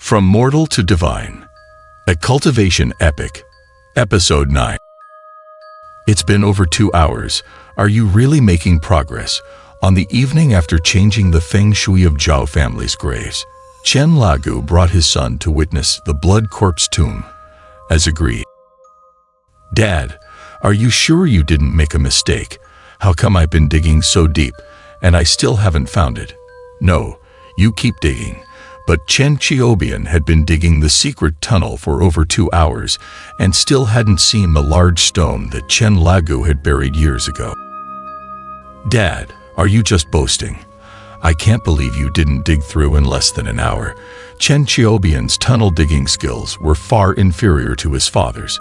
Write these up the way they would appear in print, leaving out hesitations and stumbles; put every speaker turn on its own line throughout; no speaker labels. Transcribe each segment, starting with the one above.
From Mortal to Divine, a Cultivation Epic, Episode 9. It's been over 2 hours. Are you really making progress? On the evening after changing the feng shui of Zhao family's graves, Chen Lagu brought his son to witness the blood corpse tomb, as agreed. Dad, are you sure you didn't make a mistake? How come I've been digging so deep, and I still haven't found it? No, you keep digging. But Chen Qiubian had been digging the secret tunnel for over 2 hours and still hadn't seen the large stone that Chen Lagu had buried years ago. Dad, are you just boasting? I can't believe you didn't dig through in less than an hour. Chen Qiubian's tunnel digging skills were far inferior to his father's.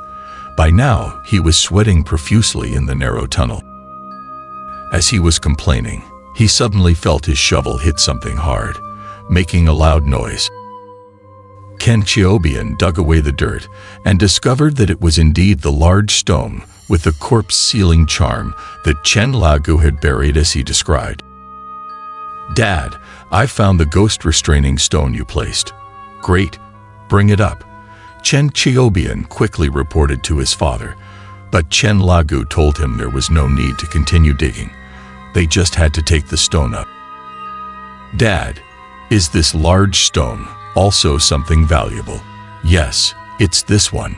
By now, he was sweating profusely in the narrow tunnel. As he was complaining, he suddenly felt his shovel hit something hard, making a loud noise. Chen Qiubian dug away the dirt and discovered that it was indeed the large stone with the corpse-sealing charm that Chen Lagu had buried as he described. Dad, I found the ghost-restraining stone you placed. Great, bring it up. Chen Qiubian quickly reported to his father, but Chen Lagu told him there was no need to continue digging. They just had to take the stone up. Dad, is this large stone also something valuable? Yes, it's this one.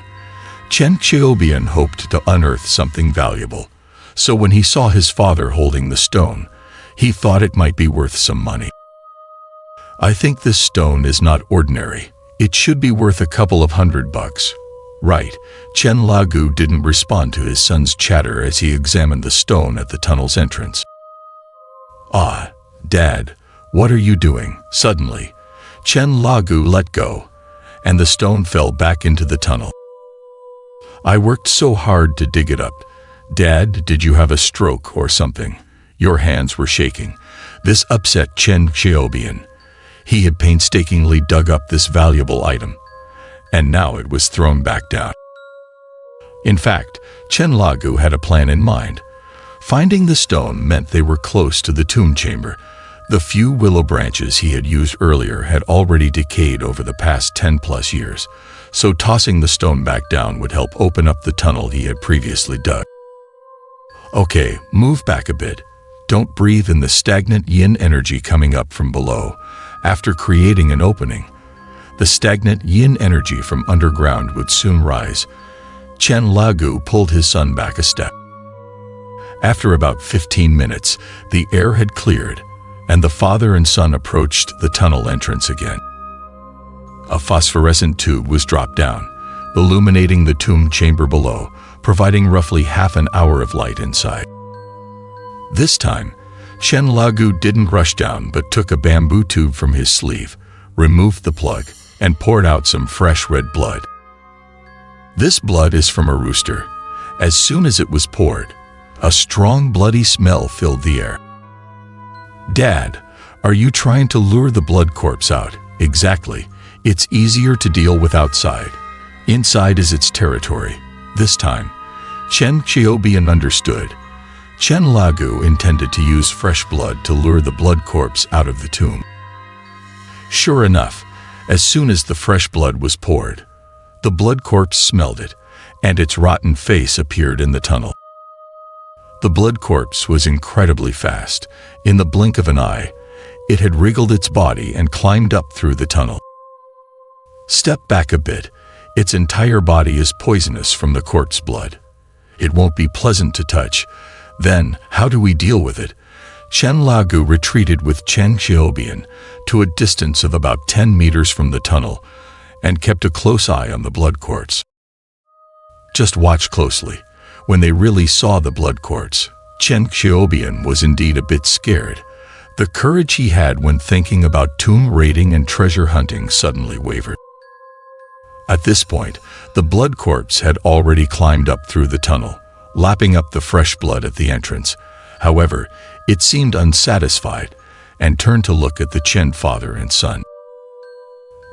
Chen Qiubian hoped to unearth something valuable, so when he saw his father holding the stone, he thought it might be worth some money. I think this stone is not ordinary. It should be worth a couple of $100. Right, Chen Lagu didn't respond to his son's chatter as he examined the stone at the tunnel's entrance. Ah, Dad, what are you doing? Suddenly, Chen Lagu let go, and the stone fell back into the tunnel. I worked so hard to dig it up. Dad, did you have a stroke or something? Your hands were shaking. This upset Chen Qiubian. He had painstakingly dug up this valuable item, and now it was thrown back down. In fact, Chen Lagu had a plan in mind. Finding the stone meant they were close to the tomb chamber. The few willow branches he had used earlier had already decayed over the past 10+ years, so tossing the stone back down would help open up the tunnel he had previously dug. Okay, move back a bit. Don't breathe in the stagnant yin energy coming up from below. After creating an opening, the stagnant yin energy from underground would soon rise. Chen Lagu pulled his son back a step. After about 15 minutes, the air had cleared, and the father and son approached the tunnel entrance again. A phosphorescent tube was dropped down, illuminating the tomb chamber below, providing roughly half an hour of light inside. This time, Chen Lagu didn't rush down but took a bamboo tube from his sleeve, removed the plug, and poured out some fresh red blood. This blood is from a rooster. As soon as it was poured, a strong bloody smell filled the air. Dad, are you trying to lure the blood corpse out? Exactly. It's easier to deal with outside. Inside is its territory. This time, Chen Qiubian understood. Chen Lagu intended to use fresh blood to lure the blood corpse out of the tomb. Sure enough, as soon as the fresh blood was poured, the blood corpse smelled it, and its rotten face appeared in the tunnel. The blood corpse was incredibly fast. In the blink of an eye, it had wriggled its body and climbed up through the tunnel. Step back a bit. Its entire body is poisonous from the corpse blood. It won't be pleasant to touch. Then, how do we deal with it? Chen Lagu retreated with Chen Qiubian to a distance of about 10 meters from the tunnel and kept a close eye on the blood corpse. Just watch closely. When they really saw the blood corpse, Chen Qiubian was indeed a bit scared. The courage he had when thinking about tomb raiding and treasure hunting suddenly wavered. At this point, the blood corpse had already climbed up through the tunnel, lapping up the fresh blood at the entrance. However, it seemed unsatisfied and turned to look at the Chen father and son.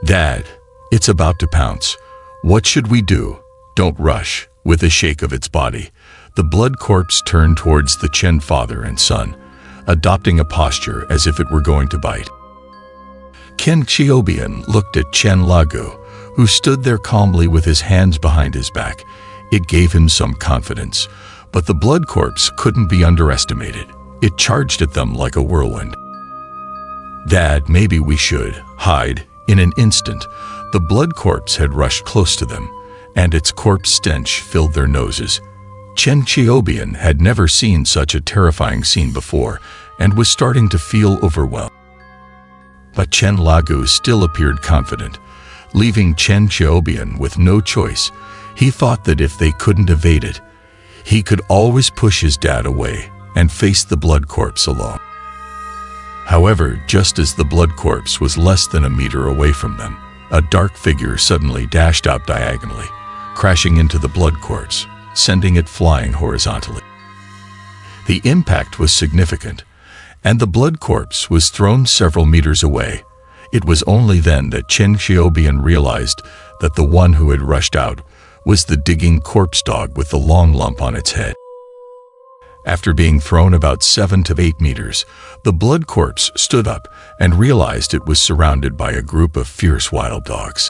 Dad, it's about to pounce. What should we do? Don't rush. With a shake of its body, the blood corpse turned towards the Chen father and son, adopting a posture as if it were going to bite. Ken Xiaobian looked at Chen Lagu, who stood there calmly with his hands behind his back. It gave him some confidence, but the blood corpse couldn't be underestimated. It charged at them like a whirlwind. "Dad, maybe we should hide." In an instant, the blood corpse had rushed close to them, and its corpse stench filled their noses. Chen Xiaobian had never seen such a terrifying scene before and was starting to feel overwhelmed. But Chen Lagu still appeared confident. Leaving Chen Xiaobian with no choice, he thought that if they couldn't evade it, he could always push his dad away and face the blood corpse alone. However, just as the blood corpse was less than a meter away from them, a dark figure suddenly dashed out diagonally, crashing into the blood corpse, sending it flying horizontally. The impact was significant, and the blood corpse was thrown several meters away. It was only then that Chen Xiaobian realized that the one who had rushed out was the digging corpse dog with the long lump on its head. After being thrown about 7 to 8 meters, the blood corpse stood up and realized it was surrounded by a group of fierce wild dogs.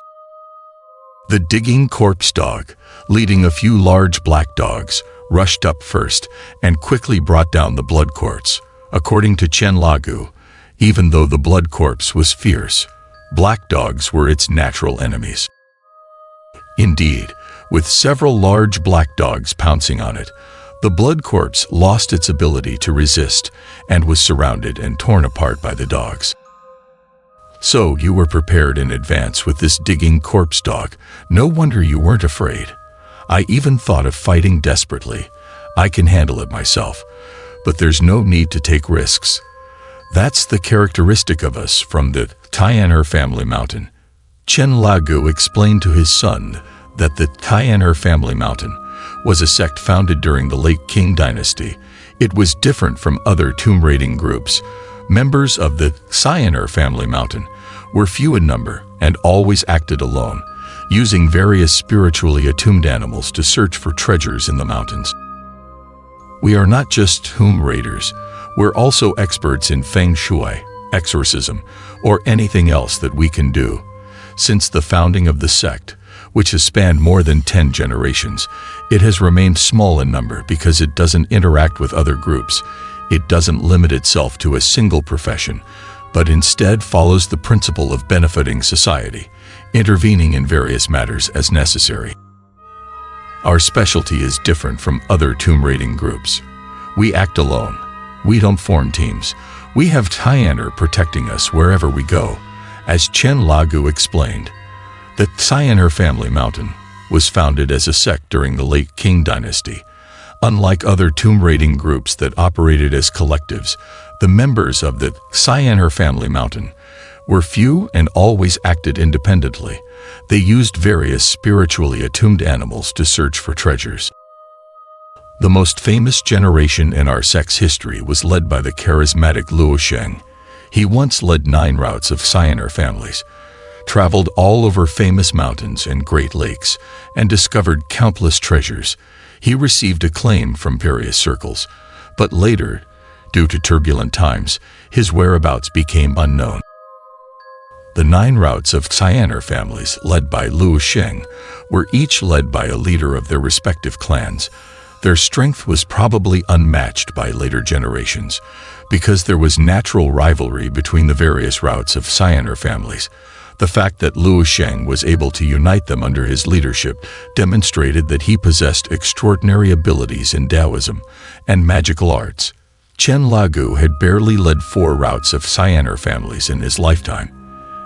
The digging corpse dog, leading a few large black dogs, rushed up first and quickly brought down the blood corpse. According to Chen Lagu, even though the blood corpse was fierce, black dogs were its natural enemies. Indeed, with several large black dogs pouncing on it, the blood corpse lost its ability to resist and was surrounded and torn apart by the dogs. "So you were prepared in advance with this digging corpse dog. No wonder you weren't afraid. I even thought of fighting desperately. I can handle it myself, but there's no need to take risks. That's the characteristic of us from the Tian'er family mountain." Chen Lagu explained to his son that the Tian'er family mountain was a sect founded during the late Qing dynasty. It was different from other tomb raiding groups. Members of the Tian'er family mountain were few in number and always acted alone, using various spiritually attuned animals to search for treasures in the mountains. "We are not just tomb raiders. We're also experts in feng shui, exorcism, or anything else that we can do. Since the founding of the sect, which has spanned more than 10 generations, it has remained small in number because it doesn't interact with other groups. It doesn't limit itself to a single profession, but instead follows the principle of benefiting society, intervening in various matters as necessary. Our specialty is different from other tomb raiding groups. We act alone. We don't form teams. We have Tian'er protecting us wherever we go." As Chen Lagu explained, the Tian'er family mountain was founded as a sect during the late Qing dynasty. Unlike other tomb raiding groups that operated as collectives, the members of the Tian'er family mountain were few and always acted independently. They used various spiritually attuned animals to search for treasures. The most famous generation in our sect's history was led by the charismatic Luo Sheng. He once led 9 routes of Tian'er families, traveled all over famous mountains and great lakes, and discovered countless treasures. He received acclaim from various circles, but later, due to turbulent times, his whereabouts became unknown. The 9 routes of Tian'er families, led by Luo Sheng, were each led by a leader of their respective clans. Their strength was probably unmatched by later generations, because there was natural rivalry between the various routes of Tian'er families. The fact that Luo Sheng was able to unite them under his leadership demonstrated that he possessed extraordinary abilities in Taoism and magical arts. Chen Lagu had barely led 4 routes of Tian'er families in his lifetime,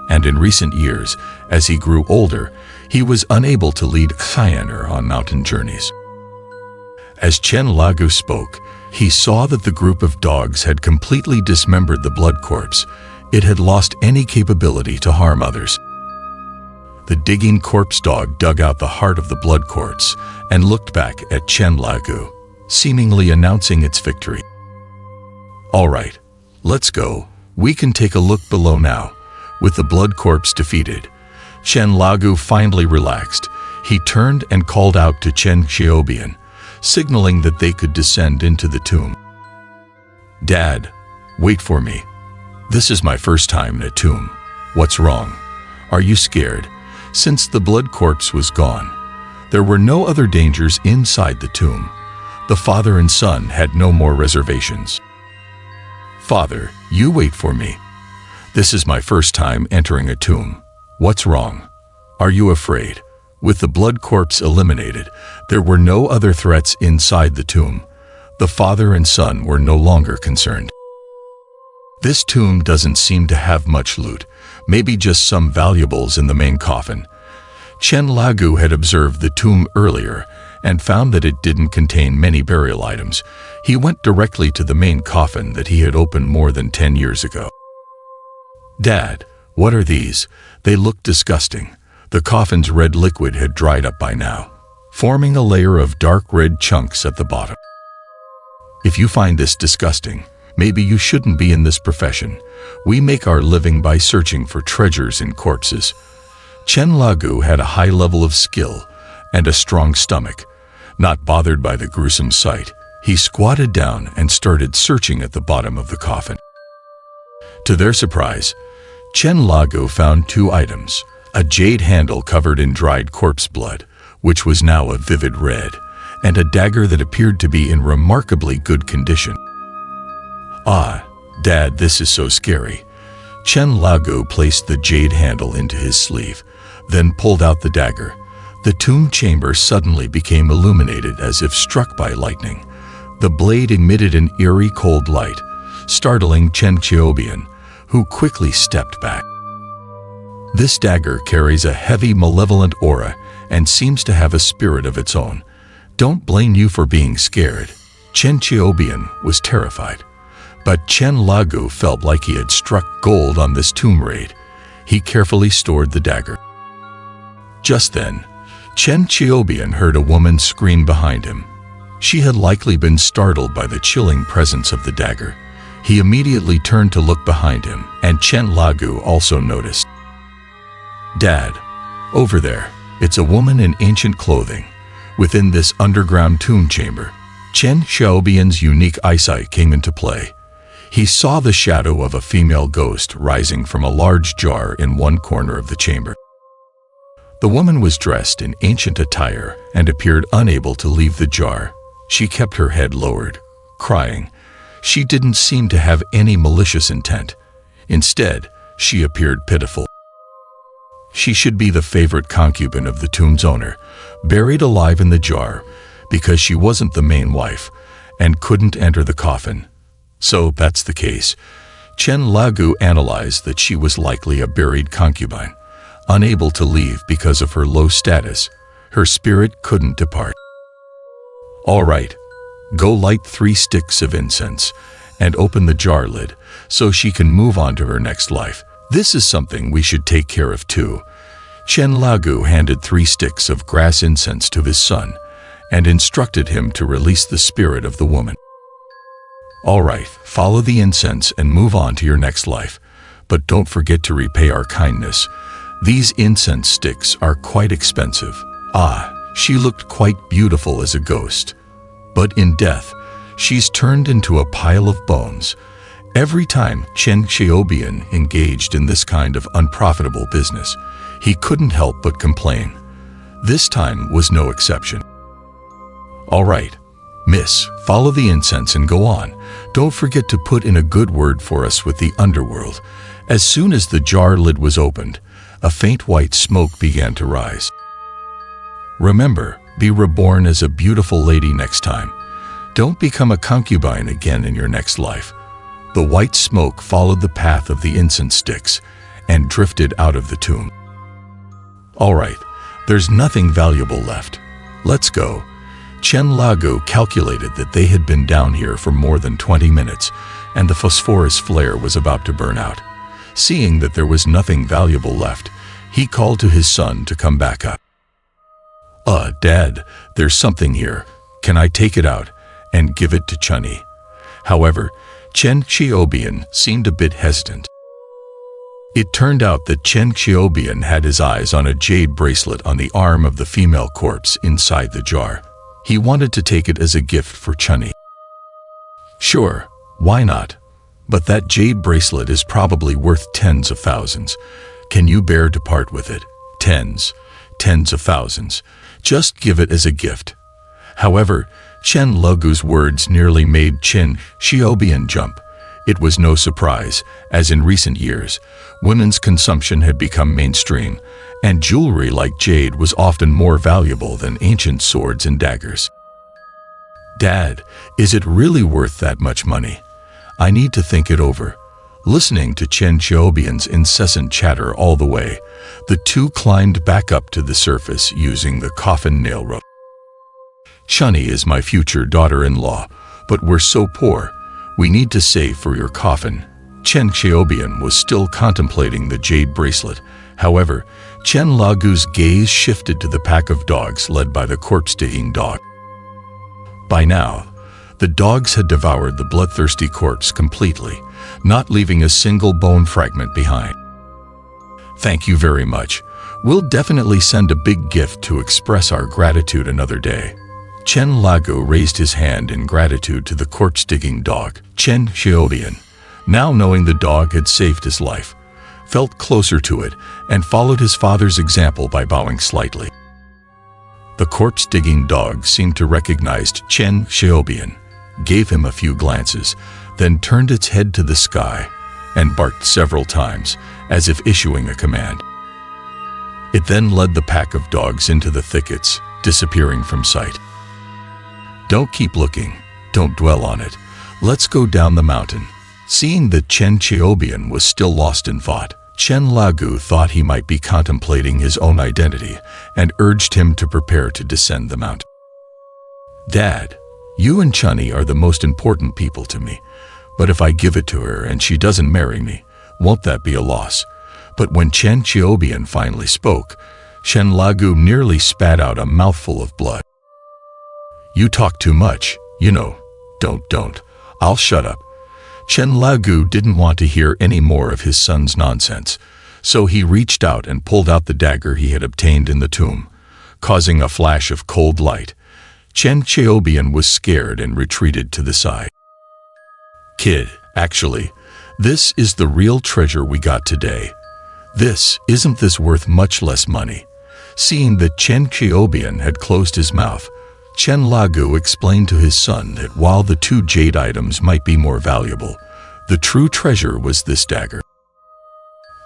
and in recent years, as he grew older, he was unable to lead Tian'er on mountain journeys. As Chen Lagu spoke, he saw that the group of dogs had completely dismembered the blood corpse. It had lost any capability to harm others. The digging corpse dog dug out the heart of the blood corpse and looked back at Chen Lagu, seemingly announcing its victory. "All right, let's go. We can take a look below now." With the blood corpse defeated, Chen Lagu finally relaxed. He turned and called out to Chen Xiaobian, signaling that they could descend into the tomb. "Dad, wait for me. This is my first time in a tomb." What's wrong? Are you scared? Since the blood corpse was gone, there were no other dangers inside the tomb. The father and son had no more reservations. Father, you wait for me. This is my first time entering a tomb. What's wrong? Are you afraid? With the blood corpse eliminated, there were no other threats inside the tomb. The father and son were no longer concerned. This tomb doesn't seem to have much loot, maybe just some valuables in the main coffin. Chen Lagu had observed the tomb earlier and found that it didn't contain many burial items. He went directly to the main coffin that he had opened more than 10 years ago. Dad, what are these? They look disgusting. The coffin's red liquid had dried up by now, forming a layer of dark red chunks at the bottom. If you find this disgusting, maybe you shouldn't be in this profession. We make our living by searching for treasures in corpses. Chen Lagu had a high level of skill and a strong stomach. Not bothered by the gruesome sight, he squatted down and started searching at the bottom of the coffin. To their surprise, Chen Lagu found 2 items: a jade handle covered in dried corpse blood, which was now a vivid red, and a dagger that appeared to be in remarkably good condition. Ah, Dad, this is so scary. Chen Lagu placed the jade handle into his sleeve, then pulled out the dagger. The tomb chamber suddenly became illuminated as if struck by lightning. The blade emitted an eerie cold light, startling Chen Qiubian, who quickly stepped back. This dagger carries a heavy, malevolent aura and seems to have a spirit of its own. Don't blame you for being scared. Chen Qiubian was terrified. But Chen Lagu felt like he had struck gold on this tomb raid. He carefully stored the dagger. Just then, Chen Qiubian heard a woman scream behind him. She had likely been startled by the chilling presence of the dagger. He immediately turned to look behind him, and Chen Lagu also noticed. Dad, over there, it's a woman in ancient clothing. Within this underground tomb chamber, Chen Qiubian's unique eyesight came into play. He saw the shadow of a female ghost rising from a large jar in one corner of the chamber. The woman was dressed in ancient attire and appeared unable to leave the jar. She kept her head lowered, crying. She didn't seem to have any malicious intent. Instead, she appeared pitiful. She should be the favorite concubine of the tomb's owner, buried alive in the jar, because she wasn't the main wife and couldn't enter the coffin. So that's the case. Chen Lagu analyzed that she was likely a buried concubine, unable to leave because of her low status. Her spirit couldn't depart. All right, go light 3 sticks of incense and open the jar lid so she can move on to her next life. This is something we should take care of too. Chen Lagu handed 3 sticks of grass incense to his son and instructed him to release the spirit of the woman. All right, follow the incense and move on to your next life, but don't forget to repay our kindness. These incense sticks are quite expensive. Ah, she looked quite beautiful as a ghost, but in death, she's turned into a pile of bones. Every time Chen Qiubian engaged in this kind of unprofitable business, he couldn't help but complain. This time was no exception. All right, Miss, follow the incense and go on. Don't forget to put in a good word for us with the underworld. As soon as the jar lid was opened, a faint white smoke began to rise. Remember, be reborn as a beautiful lady next time. Don't become a concubine again in your next life. The white smoke followed the path of the incense sticks and drifted out of the tomb. All right, there's nothing valuable left. Let's go. Chen Lagu calculated that they had been down here for more than 20 minutes, and the phosphorus flare was about to burn out. Seeing that there was nothing valuable left, he called to his son to come back up. Dad, there's something here. Can I take it out and give it to Chunny? However, Chen Qiubian seemed a bit hesitant. It turned out that Chen Qiubian had his eyes on a jade bracelet on the arm of the female corpse inside the jar. He wanted to take it as a gift for Chunny. Sure, why not? But that jade bracelet is probably worth tens of thousands. Can you bear to part with it? Tens of thousands. Just give it as a gift. However, Chen Lugu's words nearly made Chen Xiaobian jump. It was no surprise, as in recent years, women's consumption had become mainstream, and jewelry like jade was often more valuable than ancient swords and daggers. Dad, is it really worth that much money? I need to think it over. Listening to Chen Xiaobian's incessant chatter all the way, the two climbed back up to the surface using the coffin nail rope. Shani is my future daughter-in-law, but we're so poor. We need to save for your coffin. Chen Xiaobian was still contemplating the jade bracelet. However, Chen Lugu's gaze shifted to the pack of dogs led by the corpse-digging dog. By now, the dogs had devoured the bloodthirsty corpse completely, not leaving a single bone fragment behind. Thank you very much. We'll definitely send a big gift to express our gratitude another day. Chen Lugu raised his hand in gratitude to the corpse-digging dog. Chen Xiaobian, now knowing the dog had saved his life, felt closer to it and followed his father's example by bowing slightly. The corpse-digging dog seemed to recognize Chen Xiaobian, gave him a few glances, then turned its head to the sky and barked several times, as if issuing a command. It then led the pack of dogs into the thickets, disappearing from sight. Don't keep looking, don't dwell on it. Let's go down the mountain. Seeing that Chen Xiaobian was still lost in thought, Chen Lugu thought he might be contemplating his own identity and urged him to prepare to descend the mountain. Dad, you and Chani are the most important people to me, but if I give it to her and she doesn't marry me, won't that be a loss? But when Chen Xiaobian finally spoke, Chen Lugu nearly spat out a mouthful of blood. You talk too much, you know. Don't. I'll shut up. Chen Lugu didn't want to hear any more of his son's nonsense, so he reached out and pulled out the dagger he had obtained in the tomb, causing a flash of cold light. Chen Xiaobian was scared and retreated to the side. Kid, actually, this is the real treasure we got today. Isn't this worth much less money? Seeing that Chen Xiaobian had closed his mouth, Chen Lugu explained to his son that while the two jade items might be more valuable, the true treasure was this dagger.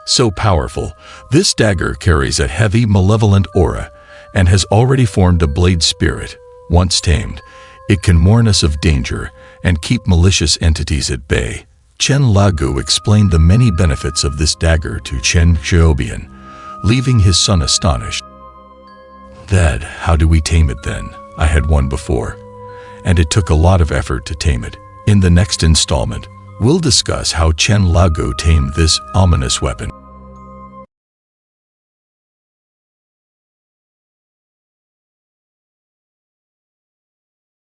So powerful, this dagger carries a heavy, malevolent aura and has already formed a blade spirit. Once tamed, it can warn us of danger and keep malicious entities at bay. Chen Lugu explained the many benefits of this dagger to Chen Xiaobian, leaving his son astonished. Dad, how do we tame it then? I had one before, and it took a lot of effort to tame it. In the next installment, we'll discuss how Chen Lugu tamed this ominous weapon.